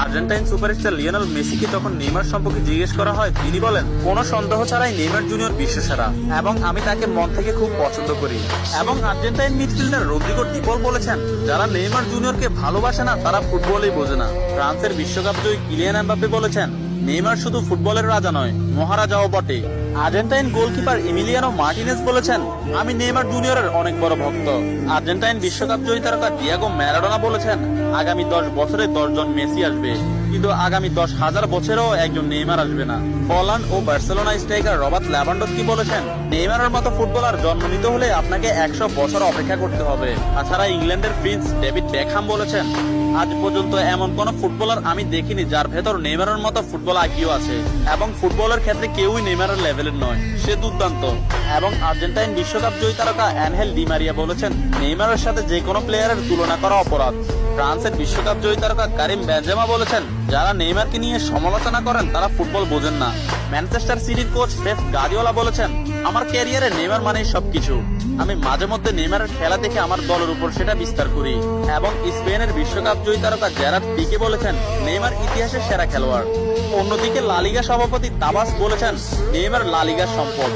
Argentine superstar Lionel মেসিকে তখন Neymar সম্পর্কে জিজ্ঞেস করা হয়, তিনি বলেন, কোনো সন্দেহ ছাড়াই নেইমার জুনিয়র বিশ্বসেরা এবং আমি তাকে মন থেকে খুব পছন্দ করি। এবং আর্জেন্টাইন মিডফিল্ডার রদ্রিগো ডি পল বলেছেন, যারা নেইমার জুনিয়রকে ভালোবাসে না তারা ফুটবলই বোঝে না। ফ্রান্সের বিশ্বকাপ জয়ী কিলিয়ান এমবাপ্পে বলেছেন, নেইমার শুধু ফুটবলের রাজা নয়, মহারাজাও বটে। আর্জেন্টাইন গোলকিপার এমিলিয়ানো মার্টিনেজ বলেছেন, আমি নেইমার জুনিয়রের অনেক বড় ভক্ত। আর্জেন্টাইন বিশ্বকাপ জয়ী তারকা ডিয়েগো ম্যারাডোনা বলেছেন, আগামী 10 বছরে 10 জন মেসি আসবে, কিন্তু আগামী 10,000 বছরেও একজন নেইমার আসবে না। পোল্যান্ড ও বার্সেলোনা স্ট্রাইকার রবার্ট লেভানডস্কি বলেছেন, নেইমারের মতো ফুটবলার জন্ম নিতে হলে আপনাকে 100 বছর অপেক্ষা করতে হবে। তাছাড়া ইংল্যান্ডের প্রিন্স ডেভিড বেকহাম বলেছেন, আজ পর্যন্ত এমন কোন ফুটবলার আমি দেখিনি যার ভেতর নেইমারের মতো ফুটবল আইকিউ আছে, এবং ফুটবলের ক্ষেত্রে কেউই নেইমারের লেভেলের নয়, সে দুর্দান্ত। এবং আর্জেন্টাইন বিশ্বকাপ জয়ী তারকা অ্যানহেল ডি মারিয়া বলেছেন, নেইমারের সাথে যে কোনো প্লেয়ারের তুলনা করা অপরাধ। ফ্রান্সের বিশ্বকাপ জয়ী তারকা কারিম বেনজেমা বলেছেন, যারা নেইমারকে নিয়ে সমালোচনা করেন তারা ফুটবল বোঝেন না। ম্যানচেস্টার সিটির কোচ পেপ গার্দিওলা বলেছেন, আমার ক্যারিয়ারে নেইমার মানেই সবকিছু। আমি মাঝে মধ্যে নেইমারের খেলা দেখে আমার দলের উপর সেটা বিস্তার করি। এবং স্পেনের বিশ্বকাপ জয়ী তারকা জেরার্ড পিকে বলেছেন, নেইমার ইতিহাসের সেরা খেলোয়াড়। অন্যদিকে লা লিগা সভাপতি তাবাস বলেছেন, নেইমার লা লিগার সম্পদ।